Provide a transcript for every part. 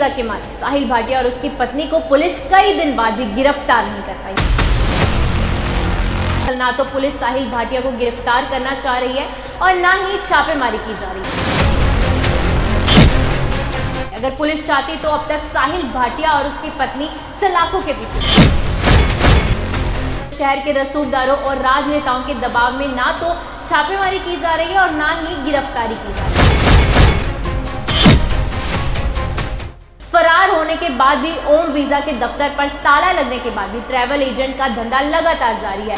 Visa के मालिक साहिल भाटिया और उसकी पत्नी को पुलिस कई दिन बाद भी गिरफ्तार नहीं कर पाई। ना तो पुलिस साहिल भाटिया को गिरफ्तार करना चाह रही है और ना ही छापेमारी की जा रही है। अगर पुलिस चाहती तो अब तक साहिल भाटिया और उसकी पत्नी सलाखों के पीछे। शहर के रसूखदारों और राजनेताओं के दबाव में ना तो छापेमारी की जा रही है और ना ही गिरफ्तारी की जा रही है। फरार होने के बाद भी ओम वीजा के दफ्तर पर ताला लगने के बाद भी ट्रैवल एजेंट का धंधा लगातार जारी है।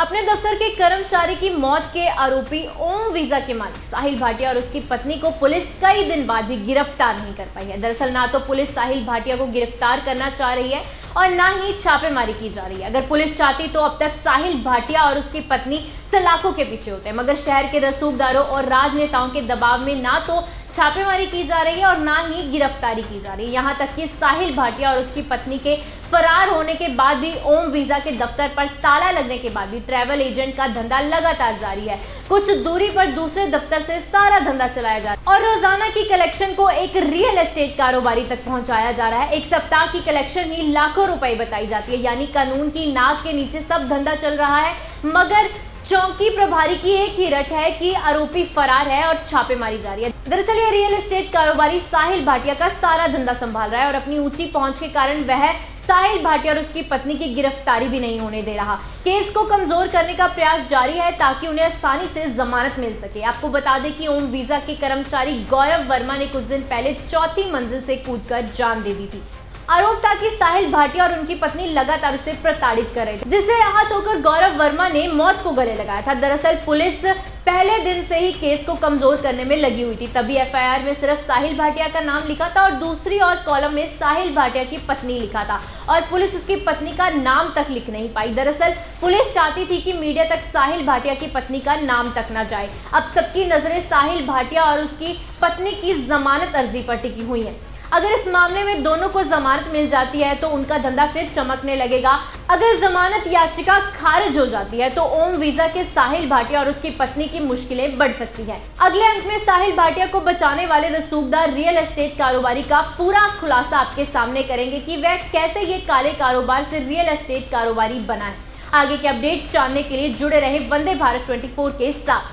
अपने दफ्तर के कर्मचारी की मौत के आरोपी ओम वीजा के मालिक साहिल भाटिया और उसकी पत्नी को पुलिस कई दिन बाद भी गिरफ्तार नहीं कर पाई है। दरअसल ना तो पुलिस साहिल भाटिया को गिरफ्तार करना चाह रही है और ना ही छापेमारी की जा रही है। अगर पुलिस चाहती तो अब तक साहिल भाटिया और उसकी पत्नी सलाखों के पीछे होते, मगर शहर के रसूखदारों और राजनेताओं के दबाव में ना तो छापेमारी की जा रही है और ना ही गिरफ्तारी की जा रही है। यहाँ तक कि साहिल भाटिया और उसकी पत्नी के फरार होने के बाद भी ओम वीजा के दफ्तर पर ताला लगने के बाद भी ट्रैवल एजेंट का धंधा लगातार जारी है। कुछ दूरी पर दूसरे दफ्तर से सारा धंधा चलाया जा रहा है और रोजाना की कलेक्शन को एक रियल एस्टेट कारोबारी तक पहुंचाया जा रहा है। एक सप्ताह की कलेक्शन ही लाखों रुपए बताई जाती है, यानी कानून की नाक के नीचे सब धंधा चल रहा है, मगर चौकी प्रभारी की एक ही रट है कि आरोपी फरार है और छापेमारी जारी है। दरअसल ये रियल एस्टेट कारोबारी साहिल भाटिया का सारा धंधा संभाल रहा है और अपनी ऊंची पहुंच के कारण वह साहिल भाटिया और उसकी पत्नी की गिरफ्तारी भी नहीं होने दे रहा। केस को कमजोर करने का प्रयास जारी है ताकि उन्हें आसानी से जमानत मिल सके। आपको बता दें कि ओम वीजा के कर्मचारी गौरव वर्मा ने कुछ दिन पहले चौथी मंजिल से कूदकर जान दे दी थी। आरोप था कि साहिल भाटिया और उनकी पत्नी लगातार उसे प्रताड़ित कर रहे थे, जिससे आहत होकर गौरव वर्मा ने मौत को गले लगाया था। दरअसल पुलिस पहले दिन से ही केस को कमजोर करने में लगी हुई थी, तभी एफआईआर में सिर्फ साहिल भाटिया का नाम लिखा था और दूसरी और कॉलम में साहिल भाटिया की पत्नी लिखा था और पुलिस उसकी पत्नी का नाम तक लिख नहीं पाई। दरअसल पुलिस चाहती थी कि मीडिया तक साहिल भाटिया की पत्नी का नाम तक न जाए। अब सबकी नजरें साहिल भाटिया और उसकी पत्नी की जमानत अर्जी पर टिकी हुई है। अगर इस मामले में दोनों को जमानत मिल जाती है तो उनका धंधा फिर चमकने लगेगा। अगर जमानत याचिका खारिज हो जाती है तो ओम वीजा के साहिल भाटिया और उसकी पत्नी की मुश्किलें बढ़ सकती हैं। अगले अंक में साहिल भाटिया को बचाने वाले रसूखदार रियल एस्टेट कारोबारी का पूरा खुलासा आपके सामने करेंगे कि वह कैसे ये काले कारोबार से रियल एस्टेट कारोबारी बना है। आगे के अपडेट्स जानने के लिए जुड़े रहे वंदे भारत 24 के साथ।